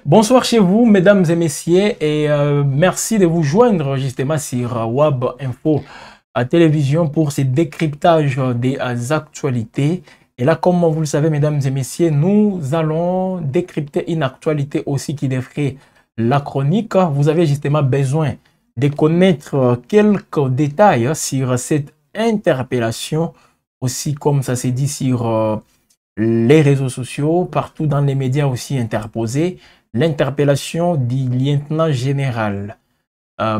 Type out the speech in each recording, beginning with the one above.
Bonsoir chez vous, mesdames et messieurs, et merci de vous joindre justement sur Web Info à télévision pour ce décryptage des actualités. Et là, comme vous le savez, mesdames et messieurs, nous allons décrypter une actualité aussi qui devrait la chronique. Vous avez justement besoin de connaître quelques détails sur cette interpellation, aussi comme ça s'est dit sur les réseaux sociaux, partout dans les médias aussi interposés. L'interpellation du lieutenant général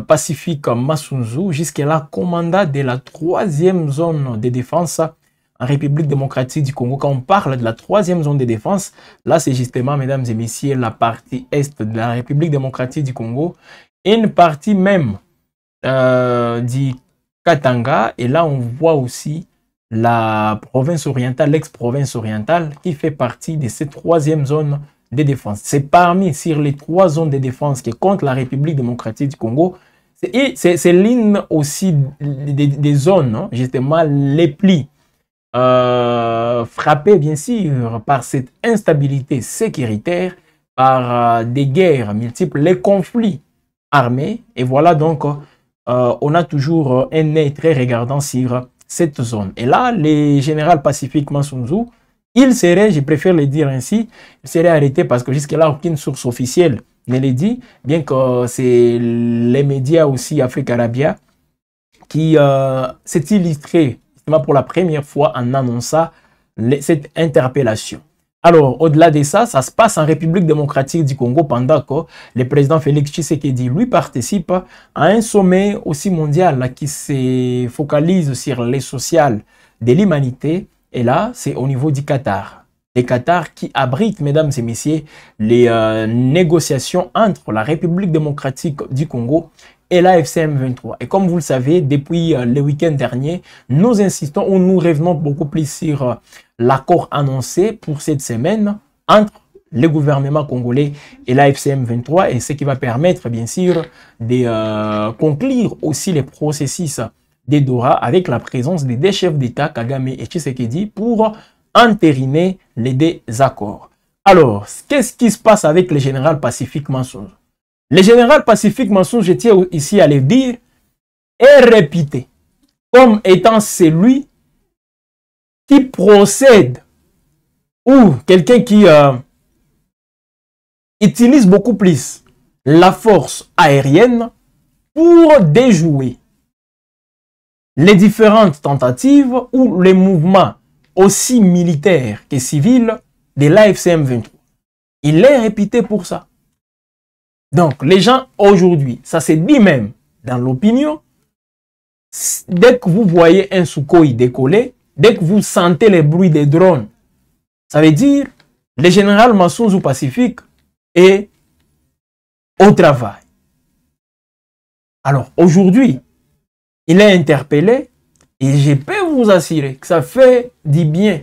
Pacifique Massunzu, jusqu'à-là commandant de la 3e zone de défense en République démocratique du Congo. Quand on parle de la 3e zone de défense, là c'est justement, mesdames et messieurs, la partie est de la République démocratique du Congo et une partie même du Katanga. Et là on voit aussi la province orientale, l'ex-province orientale, qui fait partie de cette 3e zone de défense. C'est parmi sur les 3 zones de défense qui compte la République démocratique du Congo. C'est l'une aussi des zones, hein, justement, les plus frappées, bien sûr, par cette instabilité sécuritaire, par des guerres multiples, les conflits armés. Et voilà donc, on a toujours un œil très regardant sur cette zone. Et là, le général Pacifique Massunzu, il serait, je préfère le dire ainsi, il serait arrêté parce que jusque-là, aucune source officielle ne l'a dit, bien que c'est les médias aussi Afrique Arabia qui s'est illustré justement pour la première fois en annonçant cette interpellation. Alors, au-delà de ça, ça se passe en République démocratique du Congo pendant que le président Félix Tshisekedi, lui, participe à un sommet aussi mondial qui se focalise sur les sociales de l'humanité. Et là, c'est au niveau du Qatar. Le Qatar qui abrite, mesdames et messieurs, les négociations entre la République démocratique du Congo et la FCM23. Et comme vous le savez, depuis le week-end dernier, nous insistons ou nous revenons beaucoup plus sur l'accord annoncé pour cette semaine entre le gouvernement congolais et la FCM23, et ce qui va permettre, bien sûr, de conclure aussi les processus des Doha avec la présence des deux chefs d'État, Kagame et Tshisekedi, pour entériner les deux accords. Alors, qu'est-ce qui se passe avec le général Pacifique Massunzu? Le général Pacifique Massunzu, je tiens ici à le dire, est réputé comme étant celui qui procède ou quelqu'un qui utilise beaucoup plus la force aérienne pour déjouer les différentes tentatives ou les mouvements aussi militaires que civils de l'AFCM23. Il est réputé pour ça. Donc, les gens aujourd'hui, ça se dit même dans l'opinion, dès que vous voyez un Sukhoi décoller, dès que vous sentez les bruits des drones, ça veut dire le général Massunzu Pacifique est au travail. Alors, aujourd'hui, il est interpellé et je peux vous assurer que ça fait du bien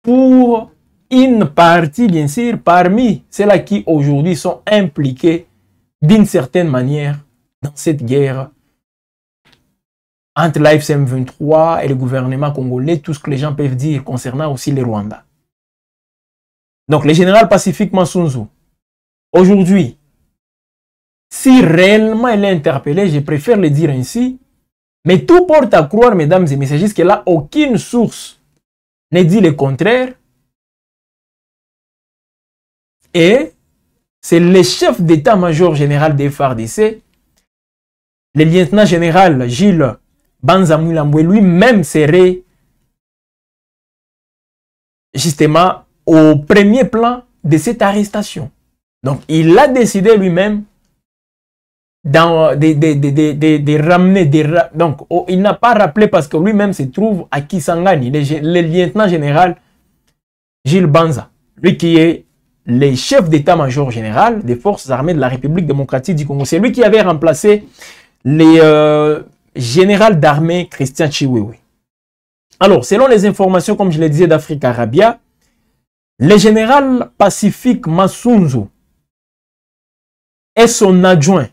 pour une partie, bien sûr, parmi ceux-là qui aujourd'hui sont impliqués d'une certaine manière dans cette guerre entre la FCM23 et le gouvernement congolais, tout ce que les gens peuvent dire concernant aussi les Rwandais. Donc, le général Pacifique Massunzu, aujourd'hui, si réellement il est interpellé, je préfère le dire ainsi, mais tout porte à croire, mesdames et messieurs, jusque-là, aucune source ne dit le contraire. Et c'est le chef d'état-major général des FARDC, le lieutenant général Gilles Banza-Mulambwe, lui-même serait justement au premier plan de cette arrestation. Donc, il a décidé lui-même de ramener donc il n'a pas rappelé parce que lui-même se trouve à Kisangani, le lieutenant général Gilles Banza, lui qui est le chef d'état-major général des forces armées de la République démocratique du Congo. C'est lui qui avait remplacé le général d'armée Christian Chiwewe. Alors, selon les informations, comme je le disais, d'Afrique Arabia, le général Pacifique Massunzu et son adjoint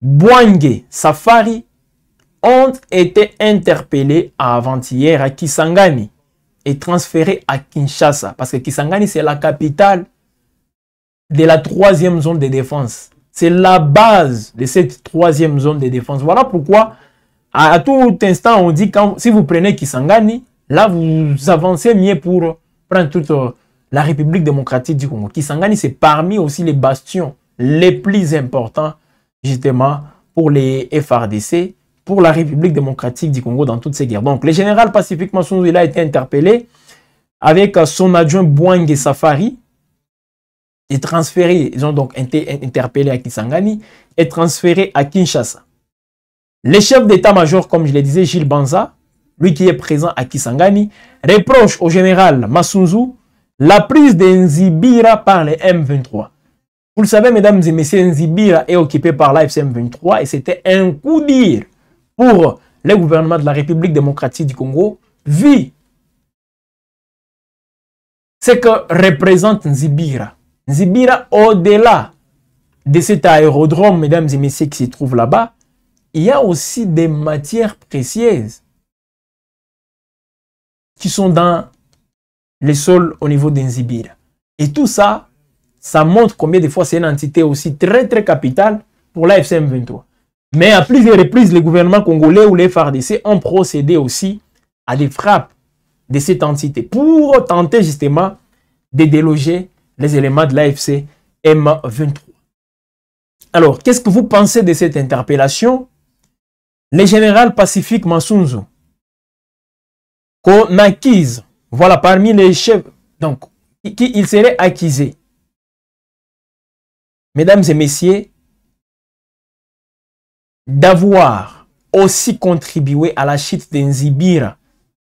Bwange Safari ont été interpellés avant-hier à Kisangani et transférés à Kinshasa. Parce que Kisangani, c'est la capitale de la troisième zone de défense. C'est la base de cette troisième zone de défense. Voilà pourquoi, à tout instant, on dit, si vous prenez Kisangani, là, vous avancez mieux pour prendre toute la République démocratique du Congo. Kisangani, c'est parmi aussi les bastions les plus importants, justement, pour les FRDC, pour la République démocratique du Congo dans toutes ces guerres. Donc, le général Pacifique Massounzou, il a été interpellé avec son adjoint Bouangue Safari, et transféré, ils ont donc été interpellés à Kisangani et transférés à Kinshasa. Le chef d'état-major, comme je le disais, Gilles Banza, lui qui est présent à Kisangani, reproche au général Massounzou la prise de Nzibira par les M23. Vous le savez, mesdames et messieurs, Nzibira est occupé par l'AFC M23 et c'était un coup dur pour le gouvernement de la République démocratique du Congo, vu ce que représente Nzibira. Nzibira, au-delà de cet aérodrome, mesdames et messieurs, qui se trouve là-bas, il y a aussi des matières précieuses qui sont dans les sols au niveau de Nzibira. Et tout ça, ça montre combien de fois c'est une entité aussi très capitale pour l'AFC M23. Mais à plusieurs reprises, les gouvernements congolais ou les FARDC ont procédé aussi à des frappes de cette entité pour tenter justement de déloger les éléments de l'AFC M23. Alors, qu'est-ce que vous pensez de cette interpellation? Le général Pacifique Massounzou, qu'on accuse, voilà, parmi les chefs, donc, qui il serait accusé. Mesdames et messieurs, d'avoir aussi contribué à la chute d'Nzibira.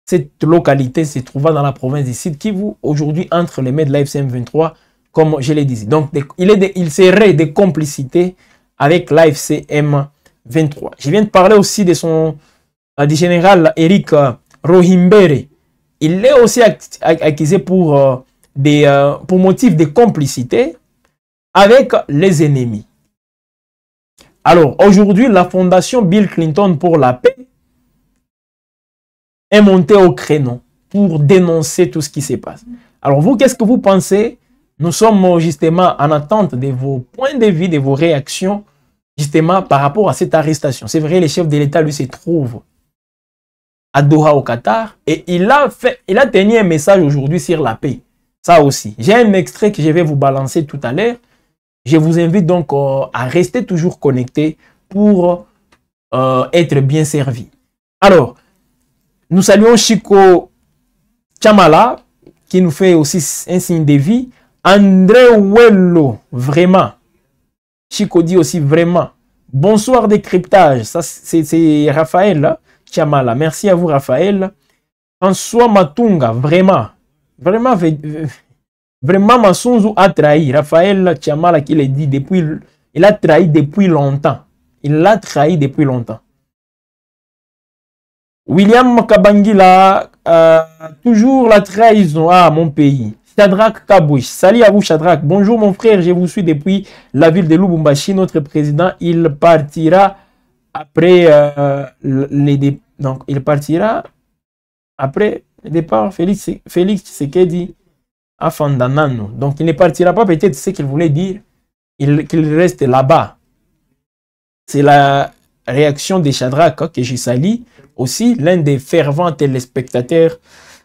Cette localité se trouvant dans la province du Sud Kivu, aujourd'hui entre les mains de l'AFC M23, comme je l'ai dit. Donc, il serait de complicité avec l'AFC M23. Je viens de parler aussi de du général Eric Rohimbere. Il est aussi accusé pour motif de complicité avec les ennemis. Alors, aujourd'hui, la fondation Bill Clinton pour la paix est montée au créneau pour dénoncer tout ce qui se passe. Alors, vous, qu'est-ce que vous pensez? Nous sommes justement en attente de vos points de vue, de vos réactions, justement par rapport à cette arrestation. C'est vrai, le chef de l'État, lui, se trouve à Doha, au Qatar, et il a tenu un message aujourd'hui sur la paix. Ça aussi. J'ai un extrait que je vais vous balancer tout à l'heure. Je vous invite donc à rester toujours connecté pour être bien servi. Alors, nous saluons Chico Chamala, qui nous fait aussi un signe de vie. André Wello, vraiment. Chico dit aussi vraiment. Bonsoir décryptage. Ça, c'est Raphaël Chamala. Merci à vous, Raphaël. François Matunga, vraiment. Vraiment, vraiment, Massounzou a trahi. Raphaël Chamala qui l'a dit depuis. Il a trahi depuis longtemps. Il l'a trahi depuis longtemps. William Kabangila, toujours la trahison à mon pays. Shadrach Kabouch, salut à vous Shadrach. Bonjour mon frère, je vous suis depuis la ville de Lubumbashi. Notre président, il partira après donc il partira après le départ. Félix Tshisekedi à Fandanano. Donc il ne partira pas, peut-être ce qu'il voulait dire, qu'il reste là-bas. C'est la réaction de Shadrach que je salue. Aussi l'un des fervents téléspectateurs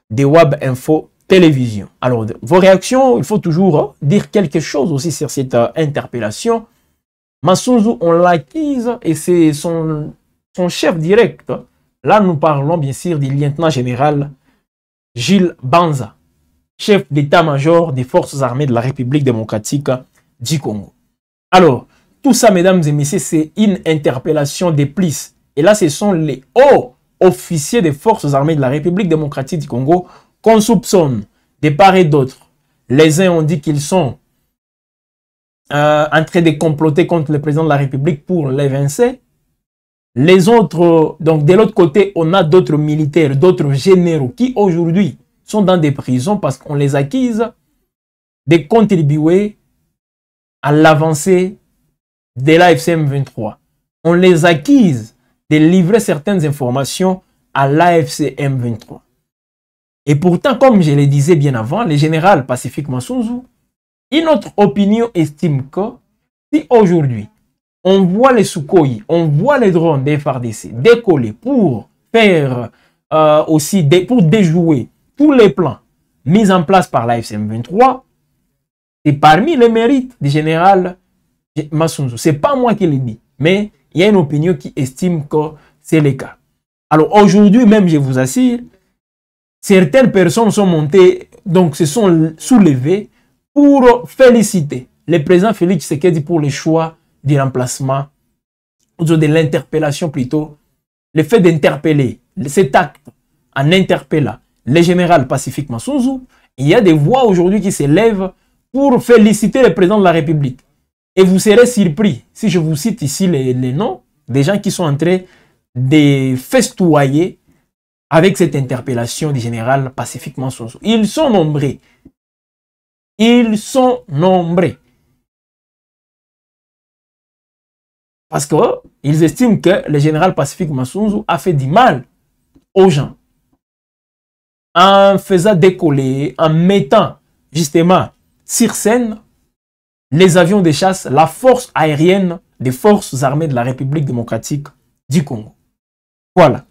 de Wab Info Télévision. Alors, vos réactions, il faut toujours dire quelque chose aussi sur cette interpellation. Massounzou, on l'acquise et c'est son chef direct. Là, nous parlons bien sûr du lieutenant général Gilles Banza, chef d'état-major des forces armées de la République démocratique du Congo. Alors, tout ça, mesdames et messieurs, c'est une interpellation des polices. Et là, ce sont les hauts officiers des forces armées de la République démocratique du Congo qu'on soupçonne de part et d'autre. Les uns ont dit qu'ils sont en train de comploter contre le président de la République pour l'évincer. Les autres, donc de l'autre côté, on a d'autres militaires, d'autres généraux qui aujourd'hui sont dans des prisons parce qu'on les accuse de contribuer à l'avancée de l'AFC M23. On les accuse de livrer certaines informations à l'AFC M23. Et pourtant, comme je le disais bien avant, le général Pacifique Massounzou Une autre opinion estime que si aujourd'hui, on voit les Sukhoi, on voit les drones des FARDC décoller pour faire pour déjouer tous les plans mis en place par la FCM23, c'est parmi les mérites du général Massunzu. Ce n'est pas moi qui le dis, mais il y a une opinion qui estime que c'est le cas. Alors aujourd'hui même, je vous assure, certaines personnes sont montées, donc se sont soulevées pour féliciter le président Félix Tshisekedi pour le choix du remplacement, ou de l'interpellation plutôt, le fait d'interpeller, cet acte en interpellant le général Pacifique Massunzu. Il y a des voix aujourd'hui qui s'élèvent pour féliciter le président de la République. Et vous serez surpris si je vous cite ici les noms des gens qui sont en train de festoyer avec cette interpellation du général Pacifique Massunzu. Ils sont nombreux. Ils sont nombreux. Parce qu'ils estiment que le général Pacifique Massunzu a fait du mal aux gens. En faisant décoller, en mettant justement sur scène les avions de chasse, la force aérienne des forces armées de la République démocratique du Congo. Voilà.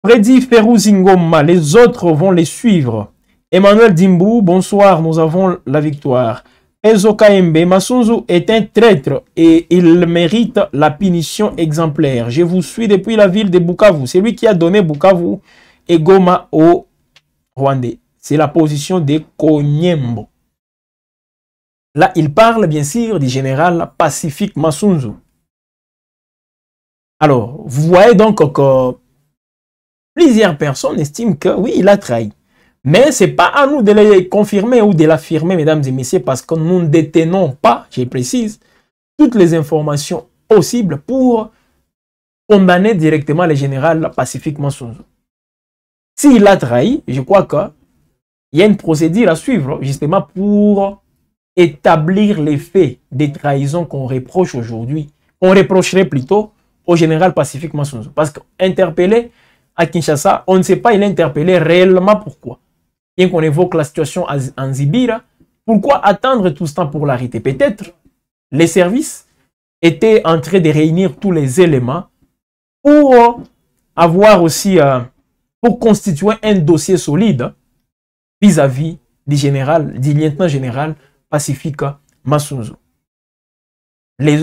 Freddy Ferrouzingoma, les autres vont les suivre. Emmanuel Dimbou, bonsoir, nous avons la victoire. Ezo KMB, Massunzu est un traître et il mérite la punition exemplaire. Je vous suis depuis la ville de Bukavu. C'est lui qui a donné Bukavu et Goma au Rwandais. C'est la position de Konyembo. Là, il parle bien sûr du général Pacifique Massunzu. Alors, vous voyez donc que plusieurs personnes estiment que oui, il a trahi. Mais ce n'est pas à nous de le confirmer ou de l'affirmer, mesdames et messieurs, parce que nous ne détenons pas, je précise, toutes les informations possibles pour condamner directement le général Pacifique Massunzu. S'il a trahi, je crois qu'il y a une procédure à suivre, justement, pour établir les faits des trahisons qu'on reproche aujourd'hui, qu'on reprocherait plutôt au général Pacifique Massunzu. Parce qu'interpellé à Kinshasa, on ne sait pas il est interpellé réellement pourquoi. Bien qu'on évoque la situation en Zibira, pourquoi attendre tout ce temps pour l'arrêter? Peut-être les services étaient en train de réunir tous les éléments pour avoir aussi, pour constituer un dossier solide vis-à-vis du général, du lieutenant général Pacifique Massunzu.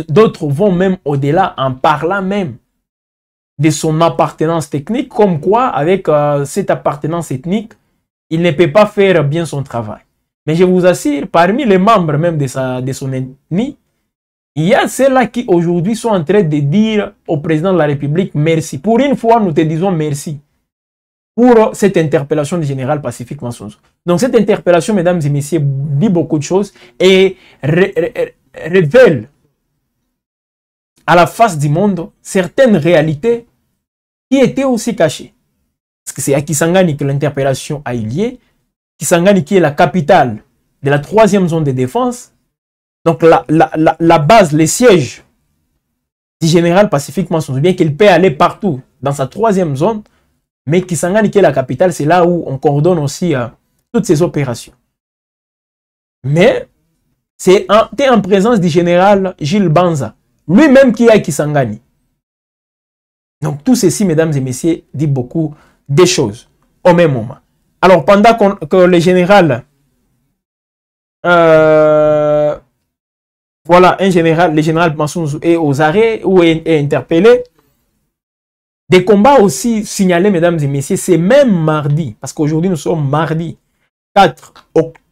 D'autres vont même au-delà en parlant même de son appartenance technique, comme quoi avec cette appartenance ethnique, il ne peut pas faire bien son travail. Mais je vous assure, parmi les membres même de son ethnie, il y a ceux-là qui aujourd'hui sont en train de dire au président de la République merci. Pour une fois, nous te disons merci pour cette interpellation du général Pacifique Massunzu. Donc cette interpellation, mesdames et messieurs, dit beaucoup de choses et révèle à la face du monde certaines réalités qui étaient aussi cachées. Parce que c'est à Kisangani que l'interpellation a eu lieu. Kisangani qui est la capitale de la 3e zone de défense. Donc la base, les sièges du général Pacifique Massunzu, bien qu'il peut aller partout dans sa 3e zone, mais Kisangani qui est la capitale, c'est là où on coordonne aussi toutes ces opérations. Mais c'est en présence du général Gilles Banza, lui-même qui est à Kisangani. Donc tout ceci, mesdames et messieurs, dit beaucoup des choses au même moment. Alors pendant que le général, voilà, le général Massunzu est aux arrêts ou est interpellé, des combats aussi signalés, mesdames et messieurs, c'est même mardi, parce qu'aujourd'hui nous sommes mardi 4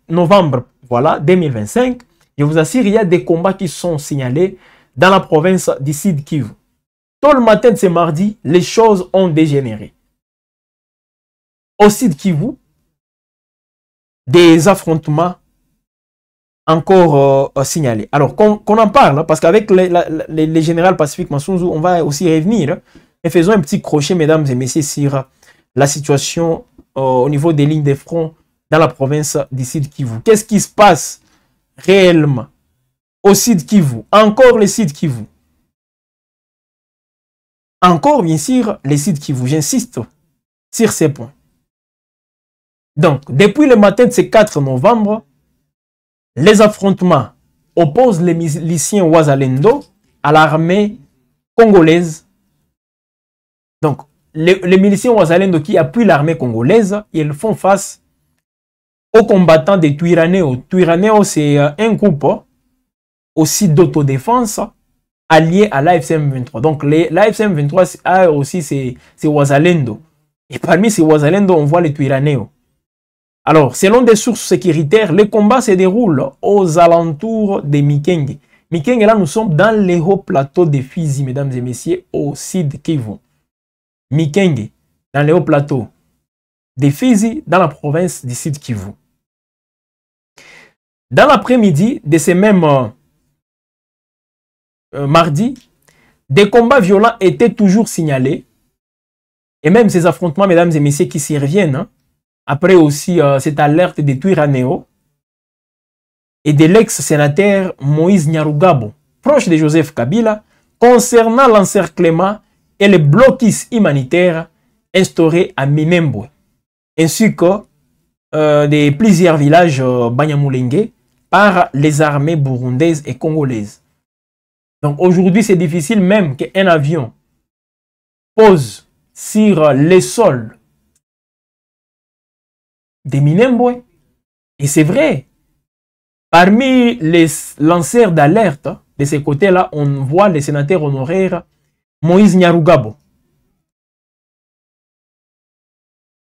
novembre, voilà, 2025. Je vous assure, il y a des combats qui sont signalés dans la province du Sud Kivu. Tôt le matin de ce mardi, les choses ont dégénéré. Au Sud Kivu, des affrontements encore signalés. Alors, qu'on en parle, parce qu'avec les générales Pacifique Massunzu, on va aussi revenir. Et faisons un petit crochet, mesdames et messieurs, sur la situation au niveau des lignes de front dans la province du Sud Kivu. Qu'est-ce qui se passe réellement au Sud Kivu? Encore le Sud Kivu. Encore, bien sûr, les Sud Kivu. J'insiste sur ces points. Donc, depuis le matin de ce 4 novembre, les affrontements opposent les miliciens Wazalendo à l'armée congolaise. Donc, les miliciens Wazalendo qui appuient l'armée congolaise, ils font face aux combattants des Twirwaneho. Twirwaneho, c'est un groupe aussi d'autodéfense allié à l'AFC M23. Donc, l'AFC M23 a aussi ses Wazalendo. Et parmi ces Wazalendo, on voit les Twirwaneho. Alors, selon des sources sécuritaires, les combats se déroulent aux alentours de Mikenge. Mikenge, là, nous sommes dans les hauts plateaux de Fizi, mesdames et messieurs, au Sud Kivu. Mikenge, dans les hauts plateaux de Fizi, dans la province du Sud Kivu. Dans l'après-midi de ce même mardi, des combats violents étaient toujours signalés. Et même ces affrontements, mesdames et messieurs, qui s'y reviennent, hein, après aussi cette alerte des Twirwaneho et de l'ex-sénateur Moïse Nyarugabo, proche de Joseph Kabila, concernant l'encerclement et le blocus humanitaire instauré à Minembwe, ainsi que de plusieurs villages Banyamulenge par les armées burundaises et congolaises. Donc aujourd'hui, c'est difficile même qu'un avion pose sur les sols de Minembwe. Et c'est vrai, parmi les lanceurs d'alerte de ces côtés-là, on voit le sénateur honoraire Moïse Nyarugabo.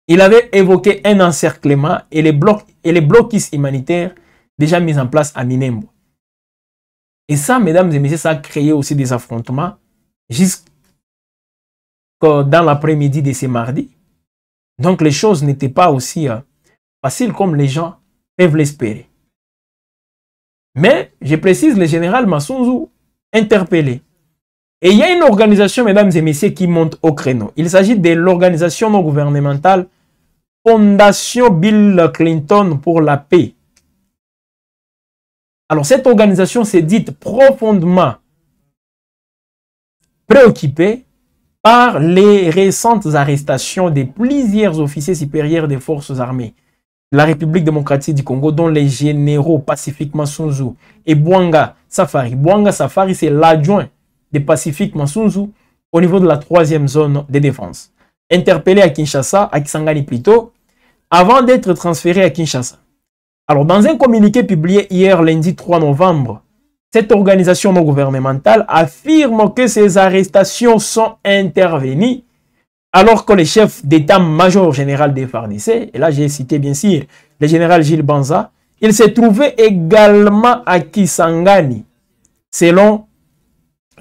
Il avait évoqué un encerclement et les blocus humanitaires déjà mis en place à Minembwe. Et ça, mesdames et messieurs, ça a créé aussi des affrontements jusqu'à dans l'après-midi de ce mardi. Donc les choses n'étaient pas aussi faciles comme les gens peuvent l'espérer. Mais, je précise, le général Massunzu interpellé. Et il y a une organisation, mesdames et messieurs, qui monte au créneau. Il s'agit de l'organisation non gouvernementale Fondation Bill Clinton pour la paix. Alors, cette organisation s'est dite profondément préoccupée par les récentes arrestations de plusieurs officiers supérieurs des forces armées de la République démocratique du Congo, dont les généraux Pacifique Massunzu et Bwanga Safari. Bwanga Safari, c'est l'adjoint de Pacifique Massunzu au niveau de la 3e zone de défense. Interpellé à Kinshasa, à Kisangani plutôt, avant d'être transféré à Kinshasa. Alors, dans un communiqué publié hier lundi 3 novembre, cette organisation non gouvernementale affirme que ces arrestations sont intervenues alors que le chef d'état-major général des FARDC, et là j'ai cité bien sûr le général Gilles Banza, il s'est trouvé également à Kisangani, selon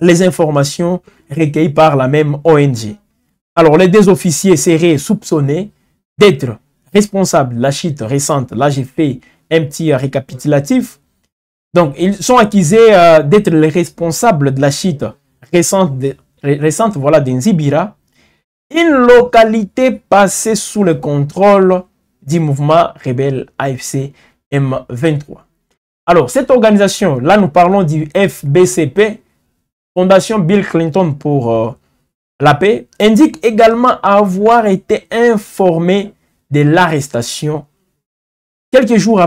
les informations recueillies par la même ONG. Alors, les deux officiers seraient soupçonnés d'être responsables de la chute récente. Là, j'ai fait un petit récapitulatif. Donc, ils sont accusés d'être les responsables de la chute récente voilà, d'Nzibira, une localité passée sous le contrôle du mouvement rebelle AFC M23. Alors, cette organisation, là, nous parlons du FBCP, Fondation Bill Clinton pour la paix, indique également avoir été informé de l'arrestation quelques jours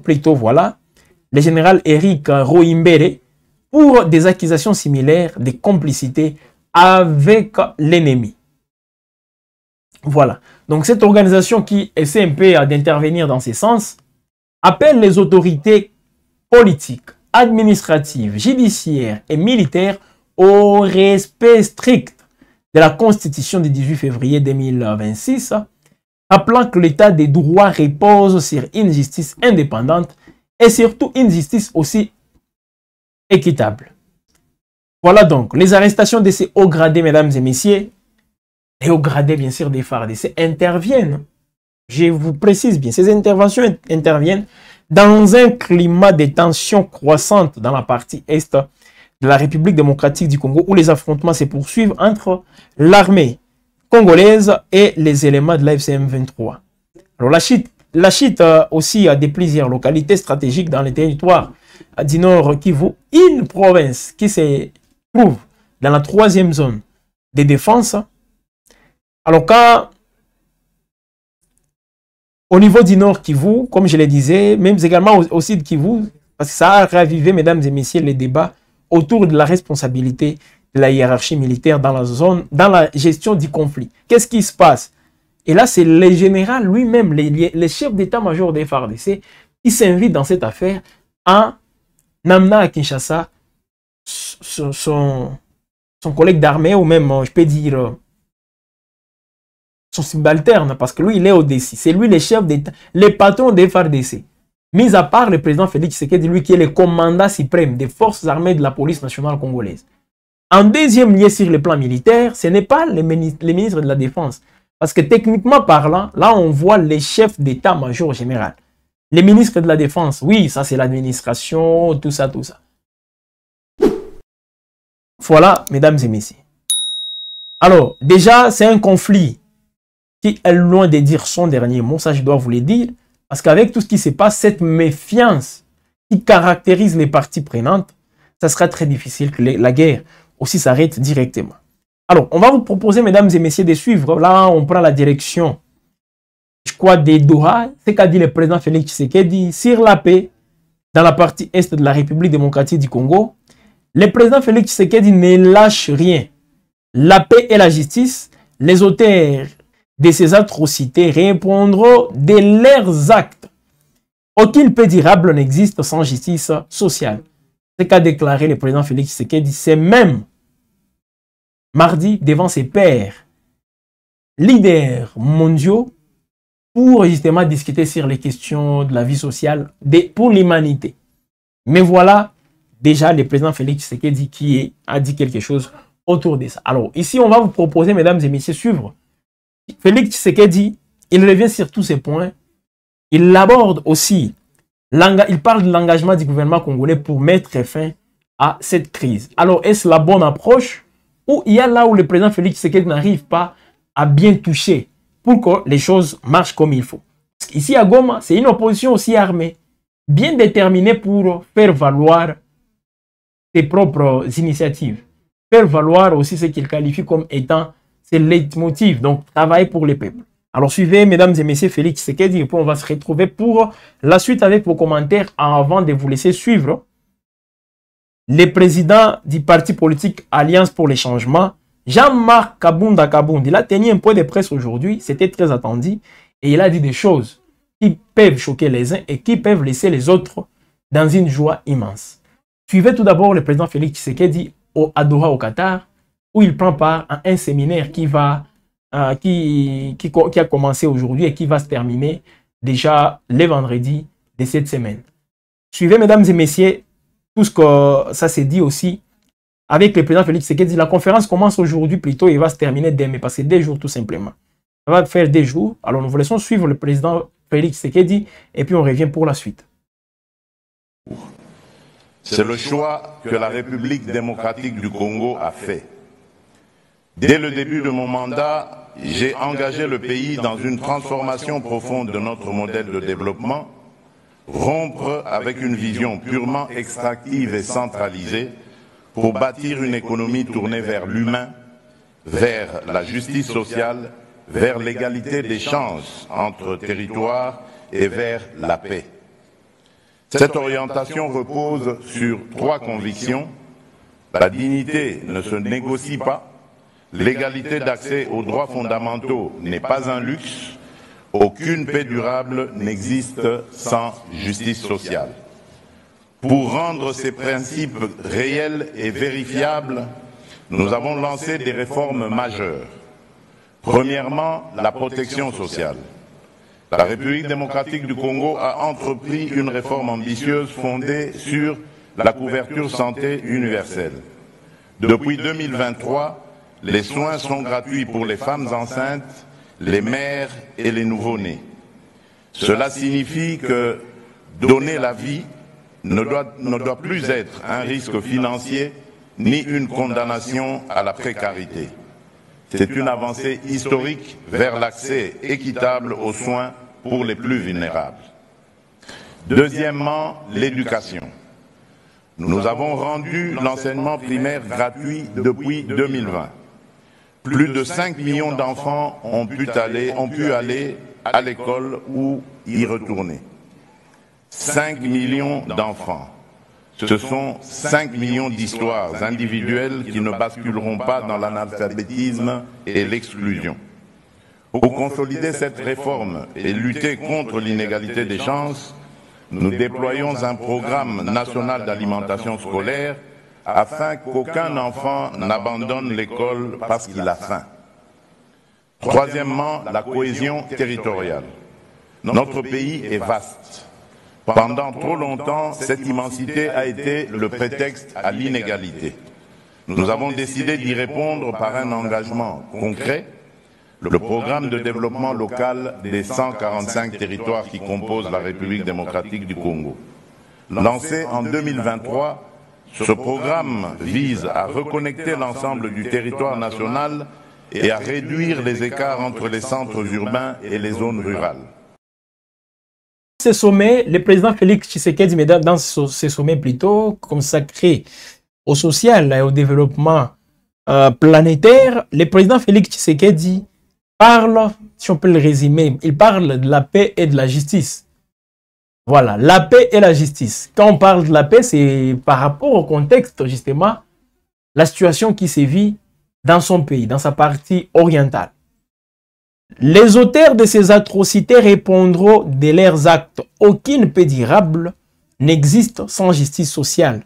plus tôt, voilà, le général Eric Roimbere pour des accusations similaires de complicité avec l'ennemi. Voilà. Donc cette organisation qui essaie un peu d'intervenir dans ce sens appelle les autorités politiques, administratives, judiciaires et militaires au respect strict de la Constitution du 18 février 2026, rappelant que l'état des droits repose sur une justice indépendante et surtout une justice aussi équitable. Voilà donc les arrestations de ces hauts gradés, mesdames et messieurs, les hauts gradés bien sûr des FARDC interviennent. Je vous précise bien, ces interventions interviennent dans un climat de tension croissante dans la partie est de la République démocratique du Congo, où les affrontements se poursuivent entre l'armée congolaise et les éléments de l'AFC M23. Alors la chute aussi de plusieurs localités stratégiques dans le territoire du Nord Kivu, une province qui se trouve dans la 3e zone de défense. Alors quand Au niveau du Nord Kivu, comme je le disais, même également aussi de Kivu, parce que ça a ravivé, mesdames et messieurs, les débats autour de la responsabilité de la hiérarchie militaire dans la zone, dans la gestion du conflit. Qu'est-ce qui se passe? Et là, c'est le général lui-même, les chefs d'état-major des FARDC, qui s'invitent dans cette affaire en amenant à Kinshasa son collègue d'armée, ou même, je peux dire, son subalterne, parce que lui, il est au DC. C'est lui le chef d'État, le patron des FARDC. Mis à part le président Félix Tshisekedi, lui qui est le commandant suprême des forces armées de la police nationale congolaise. En deuxième lieu sur le plan militaire, ce n'est pas les ministres de la Défense. Parce que techniquement parlant, là on voit les chefs d'état-major général. Les ministres de la Défense, oui, ça c'est l'administration, tout ça, tout ça. Voilà, mesdames et messieurs. Alors, déjà, c'est un conflit qui est loin de dire son dernier mot, ça je dois vous le dire. Parce qu'avec tout ce qui se passe, cette méfiance qui caractérise les parties prenantes, ça sera très difficile que la guerre aussi s'arrête directement. Alors, on va vous proposer, mesdames et messieurs, de suivre. Là, on prend la direction, je crois, des Doha. C'est qu'a dit le président Félix Tshisekedi sur la paix dans la partie est de la République démocratique du Congo. Le président Félix Tshisekedi ne lâche rien. La paix et la justice, les auteurs de ces atrocités répondront de leurs actes. Aucune paix durable n'existe sans justice sociale. C'est qu'a déclaré le président Félix Tshisekedi, c'est même mardi devant ses pairs, leaders mondiaux, pour justement discuter sur les questions de la vie sociale pour l'humanité. Mais voilà déjà le président Félix Tshisekedi qui a dit quelque chose autour de ça. Alors ici, on va vous proposer, mesdames et messieurs, suivre Félix Tshisekedi. Il revient sur tous ces points. Il aborde aussi, il parle de l'engagement du gouvernement congolais pour mettre fin à cette crise. Alors, est-ce la bonne approche ou il y a là où le président Félix Tshisekedi n'arrive pas à bien toucher pour que les choses marchent comme il faut? Parce qu'ici à Goma, c'est une opposition aussi armée, bien déterminée pour faire valoir ses propres initiatives, faire valoir aussi ce qu'il qualifie comme étant ses leitmotifs, donc travailler pour le peuple. Alors suivez, mesdames et messieurs, Félix Tshisekedi, et puis on va se retrouver pour la suite avec vos commentaires avant de vous laisser suivre. Le président du parti politique Alliance pour les changements, Jean-Marc Kabunda, il a tenu un point de presse aujourd'hui, c'était très attendu, et il a dit des choses qui peuvent choquer les uns et qui peuvent laisser les autres dans une joie immense. Suivez tout d'abord le président Félix Tshisekedi à Doha au Qatar, où il prend part à un séminaire qui a commencé aujourd'hui et qui va se terminer déjà le vendredi de cette semaine. Suivez, mesdames et messieurs, tout ce que ça s'est dit aussi avec le président Félix Tshisekedi. La conférence commence aujourd'hui plutôt et va se terminer demain, parce que c'est 2 jours tout simplement. Ça va faire 2 jours. Alors nous vous laissons suivre le président Félix Tshisekedi et puis on revient pour la suite. C'est le choix que la République démocratique du Congo a fait. Dès le début de mon mandat, j'ai engagé le pays dans une transformation profonde de notre modèle de développement, rompre avec une vision purement extractive et centralisée pour bâtir une économie tournée vers l'humain, vers la justice sociale, vers l'égalité des chances entre territoires et vers la paix. Cette orientation repose sur 3 convictions. La dignité ne se négocie pas. L'égalité d'accès aux droits fondamentaux n'est pas un luxe. Aucune paix durable n'existe sans justice sociale. Pour rendre ces principes réels et vérifiables, nous avons lancé des réformes majeures. Premièrement, la protection sociale. La République démocratique du Congo a entrepris une réforme ambitieuse fondée sur la couverture santé universelle. Depuis 2023, les soins sont gratuits pour les femmes enceintes, les mères et les nouveau-nés. Cela signifie que donner la vie ne doit plus être un risque financier ni une condamnation à la précarité. C'est une avancée historique vers l'accès équitable aux soins pour les plus vulnérables. Deuxièmement, l'éducation. Nous avons rendu l'enseignement primaire gratuit depuis 2020. Plus de 5 millions d'enfants ont pu aller à l'école ou y retourner. 5 millions d'enfants. Ce sont 5 millions d'histoires individuelles qui ne basculeront pas dans l'analphabétisme et l'exclusion. Pour consolider cette réforme et lutter contre l'inégalité des chances, nous déployons un programme national d'alimentation scolaire afin qu'aucun enfant n'abandonne l'école parce qu'il a faim. Troisièmement, la cohésion territoriale. Notre pays est vaste. Pendant trop longtemps, cette immensité a été le prétexte à l'inégalité. Nous avons décidé d'y répondre par un engagement concret, le programme de développement local des 145 territoires qui composent la République démocratique du Congo. Lancé en 2023, ce programme vise à reconnecter l'ensemble du territoire national et à réduire les écarts entre les centres urbains et les zones rurales. Ces sommets, le président Félix Tshisekedi, mesdames, dans ces sommets plutôt consacrés au social et au développement planétaire, le président Félix Tshisekedi parle, si on peut le résumer, il parle de la paix et de la justice. Voilà, la paix et la justice. Quand on parle de la paix, c'est par rapport au contexte, justement, la situation qui se vit dans son pays, dans sa partie orientale. Les auteurs de ces atrocités répondront de leurs actes. Aucune paix durable n'existe sans justice sociale,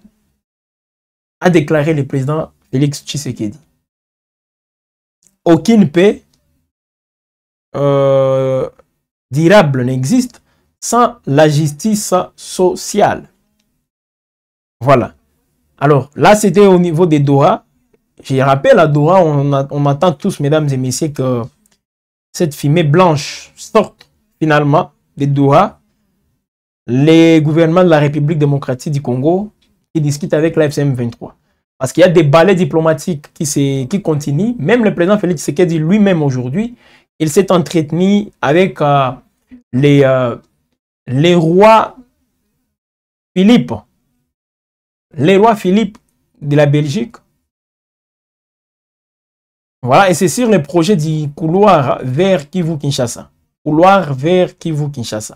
a déclaré le président Félix Tshisekedi. Aucune paix durable n'existe sans la justice sociale. Voilà. Alors, là, c'était au niveau des Doha. Je rappelle, à Doha, on attend tous, mesdames et messieurs, que cette fumée blanche sorte finalement des Doha. Les gouvernements de la République démocratique du Congo qui discutent avec la FCM 23. Parce qu'il y a des balais diplomatiques qui continuent. Même le président Félix Tshisekedi lui-même aujourd'hui, il s'est entretenu avec les rois Philippe. Les rois Philippe de la Belgique. Voilà, et c'est sur le projet du couloir vers Kivu-Kinshasa. Couloir vers Kivu-Kinshasa.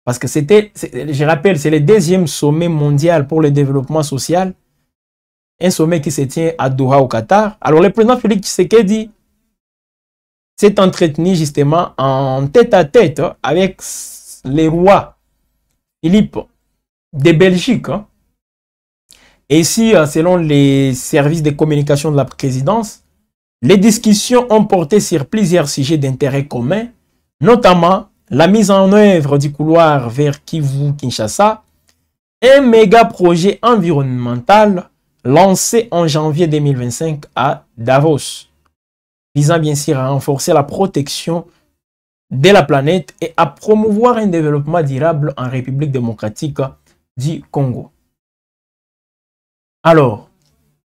Parce que c'était, je rappelle, c'est le deuxième sommet mondial pour le développement social. Un sommet qui se tient à Doha au Qatar. Alors le président Félix Tshisekedi s'est entretenu justement en tête-à-tête avec les rois Philippe de Belgique. Et ici, selon les services de communication de la présidence, les discussions ont porté sur plusieurs sujets d'intérêt commun, notamment la mise en œuvre du couloir vers Kivu-Kinshasa, un méga projet environnemental lancé en janvier 2025 à Davos, visant bien sûr à renforcer la protection de la planète et à promouvoir un développement durable en République démocratique du Congo. Alors,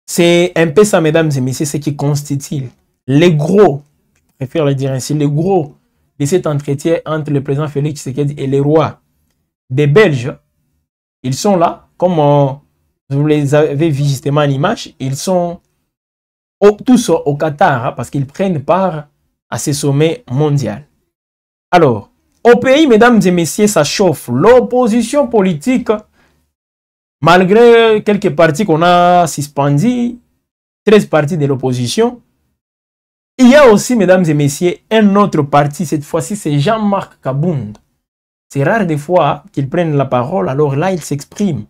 c'est un peu ça, mesdames et messieurs, ce qui constitue les gros, je préfère le dire ainsi, les gros de cet entretien entre le président Félix Tshisekedi et les rois des Belges. Ils sont là, comme vous les avez vu justement à l'image, ils sont tous au Qatar, parce qu'ils prennent part à ce sommet mondial. Alors, au pays, mesdames et messieurs, ça chauffe. L'opposition politique, malgré quelques partis qu'on a suspendus, 13 partis de l'opposition, il y a aussi, mesdames et messieurs, un autre parti. Cette fois-ci, c'est Jean-Marc Kabound. C'est rare des fois qu'il prenne la parole, alors là, il s'exprime.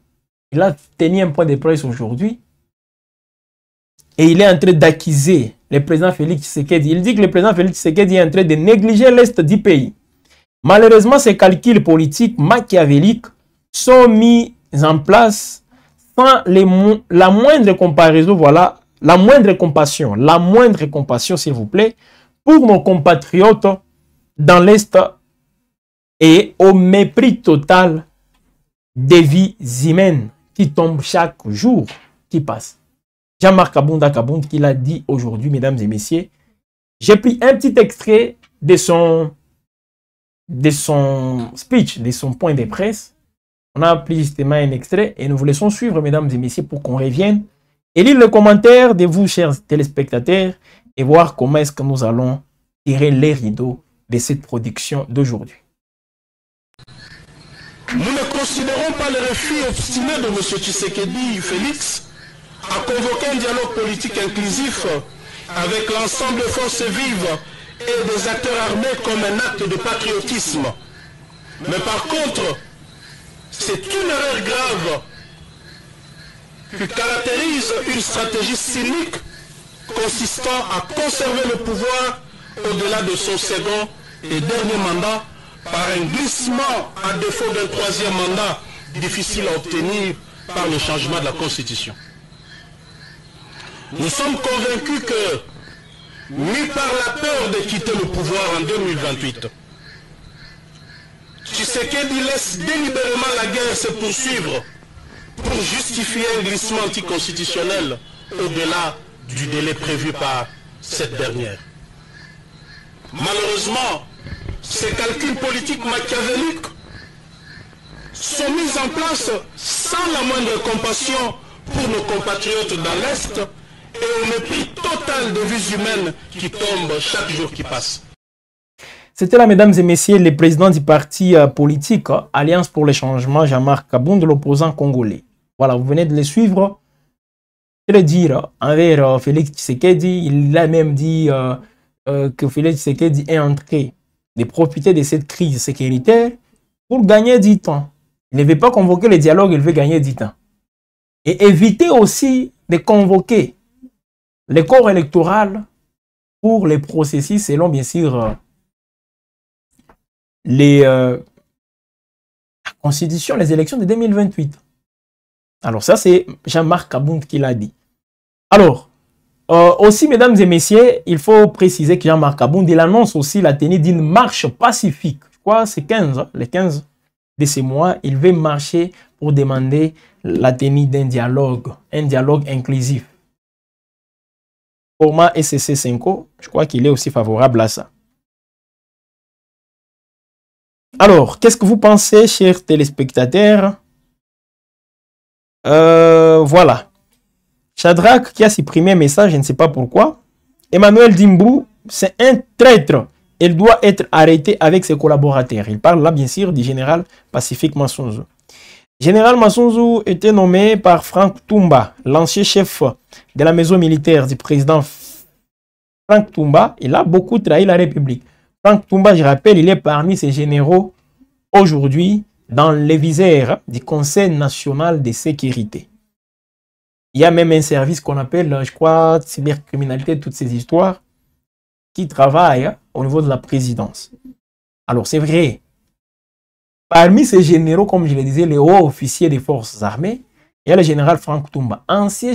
Il a tenu un point de presse aujourd'hui et il est en train d'accuser le président Félix Tshisekedi. Il dit que le président Félix Tshisekedi est en train de négliger l'Est du pays. Malheureusement, ces calculs politiques machiavéliques sont mis en place sans la moindre comparaison, voilà, la moindre compassion, s'il vous plaît, pour nos compatriotes dans l'Est et au mépris total des vies humaines qui tombent chaque jour qui passe. Jean-Marc Kabound qui l'a dit aujourd'hui, mesdames et messieurs. J'ai pris un petit extrait de son speech, de son point de presse. On a pris justement un extrait et nous vous laissons suivre, mesdames et messieurs, pour qu'on revienne et lire le commentaire de vous, chers téléspectateurs, et voir comment est-ce que nous allons tirer les rideaux de cette production d'aujourd'hui. Nous ne considérons pas le refus obstiné de M. Tshisekedi Félix à convoquer un dialogue politique inclusif avec l'ensemble des forces vives et des acteurs armés comme un acte de patriotisme. Mais par contre, c'est une erreur grave qui caractérise une stratégie cynique consistant à conserver le pouvoir au-delà de son second et dernier mandat par un glissement à défaut d'un troisième mandat difficile à obtenir par le changement de la Constitution. Nous sommes convaincus que, mis par la peur de quitter le pouvoir en 2028, Tshisekedi laisse délibérément la guerre se poursuivre pour justifier un glissement anticonstitutionnel au-delà du délai prévu par cette dernière. Malheureusement, ces calculs politiques machiavéliques sont mis en place sans la moindre compassion pour nos compatriotes dans l'Est et au mépris total des vies humaines qui tombent chaque jour qui passe. C'était là, mesdames et messieurs, le président du parti politique Alliance pour le changement, Jean-Marc Kabound, l'opposant congolais. Voilà, vous venez de le suivre. Je vais dire envers Félix Tshisekedi, il a même dit que Félix Tshisekedi est en train de profiter de cette crise sécuritaire pour gagner du temps. Il ne veut pas convoquer le dialogue, il veut gagner du temps. Et éviter aussi de convoquer le corps électoral pour les processus selon, bien sûr, la Constitution, les élections de 2028. Alors ça, c'est Jean-Marc Kabound qui l'a dit. Alors, aussi, mesdames et messieurs, il faut préciser que Jean-Marc Kabound, il annonce aussi la tenue d'une marche pacifique. Je crois que c'est 15, les 15 de ces mois, il veut marcher pour demander la tenue d'un dialogue inclusif. Format SCC 5, je crois qu'il est aussi favorable à ça. Alors, qu'est-ce que vous pensez, chers téléspectateurs? Voilà. Shadrach qui a supprimé un message, je ne sais pas pourquoi. Emmanuel Dimbou, c'est un traître. Il doit être arrêté avec ses collaborateurs. Il parle là, bien sûr, du général Pacifique Massunzu. Général Massunzu était nommé par Frank Tumba, l'ancien chef de la maison militaire du président Frank Tumba. Il a beaucoup trahi la République. Frank Tumba, je rappelle, il est parmi ces généraux aujourd'hui dans les visères du Conseil national de sécurité. Il y a même un service qu'on appelle, je crois, cybercriminalité, toutes ces histoires, qui travaille au niveau de la présidence. Alors, c'est vrai, parmi ces généraux, comme je le disais, les hauts officiers des forces armées, il y a le général Frank Tumba, ancien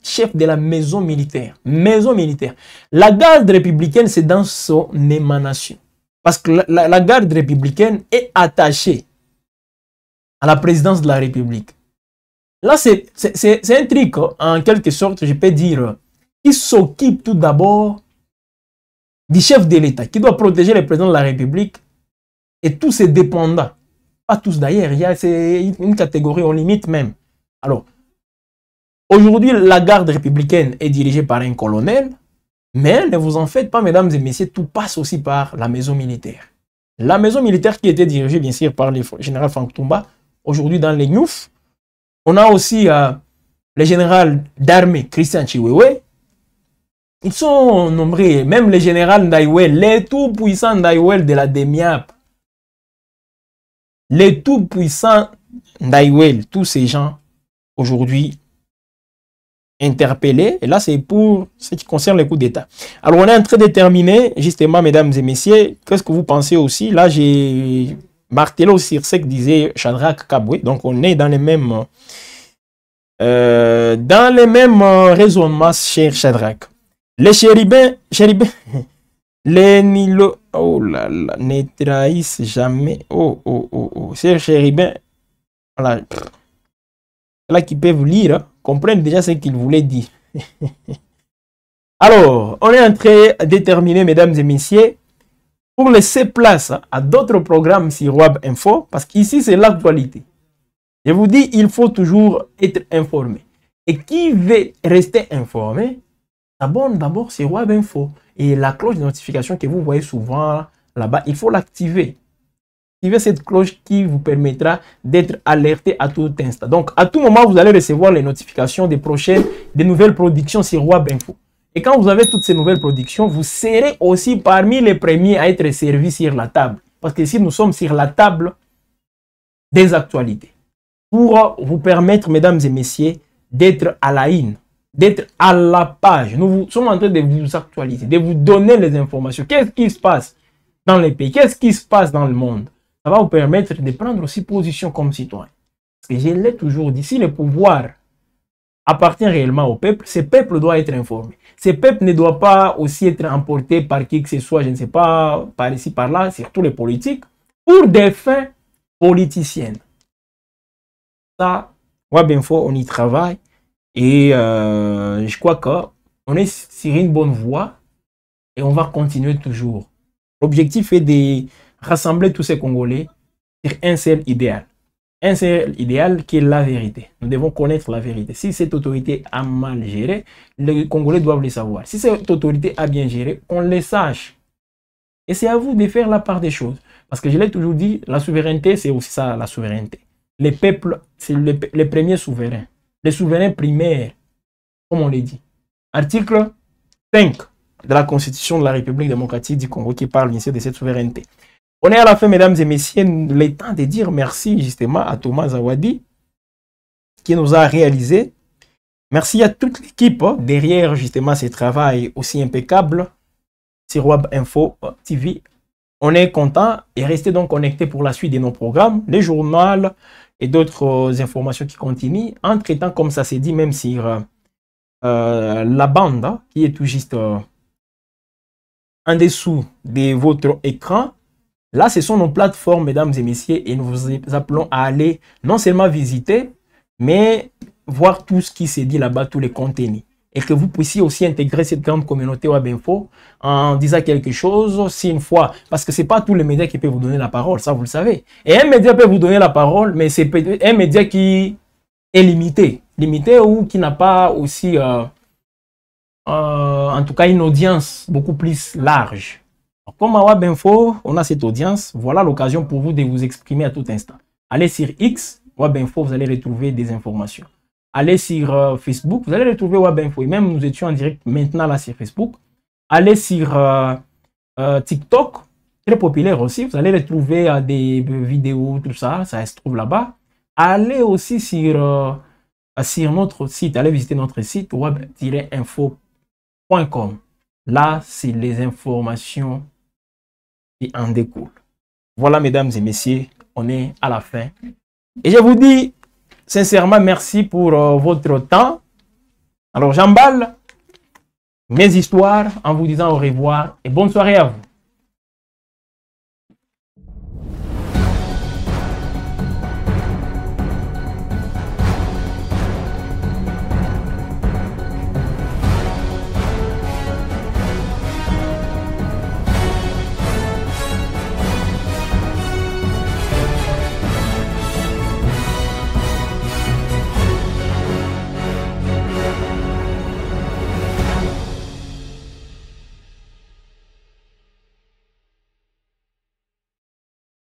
chef de la maison militaire. Maison militaire. La garde républicaine, c'est dans son émanation. Parce que la garde républicaine est attachée à la présidence de la République. Là, c'est un truc, en quelque sorte, je peux dire, qui s'occupe tout d'abord du chef de l'État, qui doit protéger le président de la République et tous ses dépendants. Pas tous d'ailleurs, il y a une catégorie, on limite même. Alors, aujourd'hui, la garde républicaine est dirigée par un colonel, mais ne vous en faites pas, mesdames et messieurs, tout passe aussi par la maison militaire. La maison militaire qui était dirigée, bien sûr, par le général Frank Tumba, aujourd'hui dans les Nyouf. On a aussi le général d'armée, Christian Chiwewe. Ils sont nombreux, même le général Ndaiwel, les tout-puissants Ndaiwel de la DEMIAP. Les tout-puissants Ndaiwel, tous ces gens, aujourd'hui, interpellés. Et là, c'est pour ce qui concerne les coups d'État. Alors, on est en train de terminer, justement, mesdames et messieurs. Qu'est-ce que vous pensez aussi? Là, j'ai martelé sur ce que disait Shadrach Kabwe. Donc, on est dans les mêmes raisonnements, cher Shadrach. Les chérubins, les Nilo, oh là là, ne trahissent jamais. Oh. Ces chérubins, voilà, là qui peuvent lire, comprennent déjà ce qu'il voulait dire. Alors, on est en train de terminer, mesdames et messieurs, pour laisser place à d'autres programmes sur Web Info, parce qu'ici, c'est l'actualité. Je vous dis, il faut toujours être informé. Et qui veut rester informé, s'abonne d'abord sur Web Info. Et la cloche de notification que vous voyez souvent là-bas, il faut l'activer. Activez cette cloche qui vous permettra d'être alerté à tout instant. Donc, à tout moment, vous allez recevoir les notifications des nouvelles productions sur Web Info. Et quand vous avez toutes ces nouvelles productions, vous serez aussi parmi les premiers à être servis sur la table. Parce que ici, nous sommes sur la table des actualités. Pour vous permettre, mesdames et messieurs, d'être à la une, d'être à la page. Nous sommes en train de vous actualiser, de vous donner les informations. Qu'est-ce qui se passe dans les pays? Qu'est-ce qui se passe dans le monde? Ça va vous permettre de prendre aussi position comme citoyen. Parce que je l'ai toujours dit, si le pouvoir appartient réellement au peuple, ce peuple doit être informé. Ce peuple ne doit pas aussi être emporté par qui que ce soit, je ne sais pas, par ici, par là, surtout les politiques, pour des fins politiciennes. Ça, Web Info, on y travaille et je crois qu'on est sur une bonne voie et on va continuer toujours. L'objectif est de rassembler tous ces Congolais sur un seul idéal. Un seul idéal qui est la vérité. Nous devons connaître la vérité. Si cette autorité a mal géré, les Congolais doivent le savoir. Si cette autorité a bien géré, qu'on le sache. Et c'est à vous de faire la part des choses. Parce que je l'ai toujours dit, la souveraineté, c'est aussi ça, la souveraineté. Les peuples, c'est les premiers souverains. Les souverains primaires, comme on l'a dit. Article 5 de la Constitution de la République démocratique du Congo qui parle ici de cette souveraineté. On est à la fin, mesdames et messieurs, le temps de dire merci justement à Thomas Zawadi qui nous a réalisé. Merci à toute l'équipe derrière justement ce travail aussi impeccable sur Web Info TV. On est content et restez donc connectés pour la suite de nos programmes, les journaux et d'autres informations qui continuent. Entre-temps, comme ça s'est dit, même sur la bande qui est tout juste en dessous de votre écran. Là, ce sont nos plateformes, mesdames et messieurs, et nous vous appelons à aller non seulement visiter, mais voir tout ce qui se dit là-bas, tous les contenus. Et que vous puissiez aussi intégrer cette grande communauté Web Info en disant quelque chose, si une fois, parce que ce n'est pas tous les médias qui peuvent vous donner la parole, ça vous le savez. Et un média peut vous donner la parole, mais c'est un média qui est limité ou qui n'a pas aussi, en tout cas, une audience beaucoup plus large. Comme à Web Info, on a cette audience, voilà l'occasion pour vous de vous exprimer à tout instant. Allez sur X, Web Info, vous allez retrouver des informations. Allez sur Facebook, vous allez retrouver Web Info. Et même nous étions en direct maintenant là sur Facebook. Allez sur TikTok, très populaire aussi. Vous allez retrouver des vidéos, tout ça, ça se trouve là-bas. Allez aussi sur notre site, allez visiter notre site web-info.com. Là, c'est les informations qui en découlent. Voilà, mesdames et messieurs, on est à la fin. Et je vous dis sincèrement merci pour votre temps. Alors, j'emballe mes histoires en vous disant au revoir et bonne soirée à vous.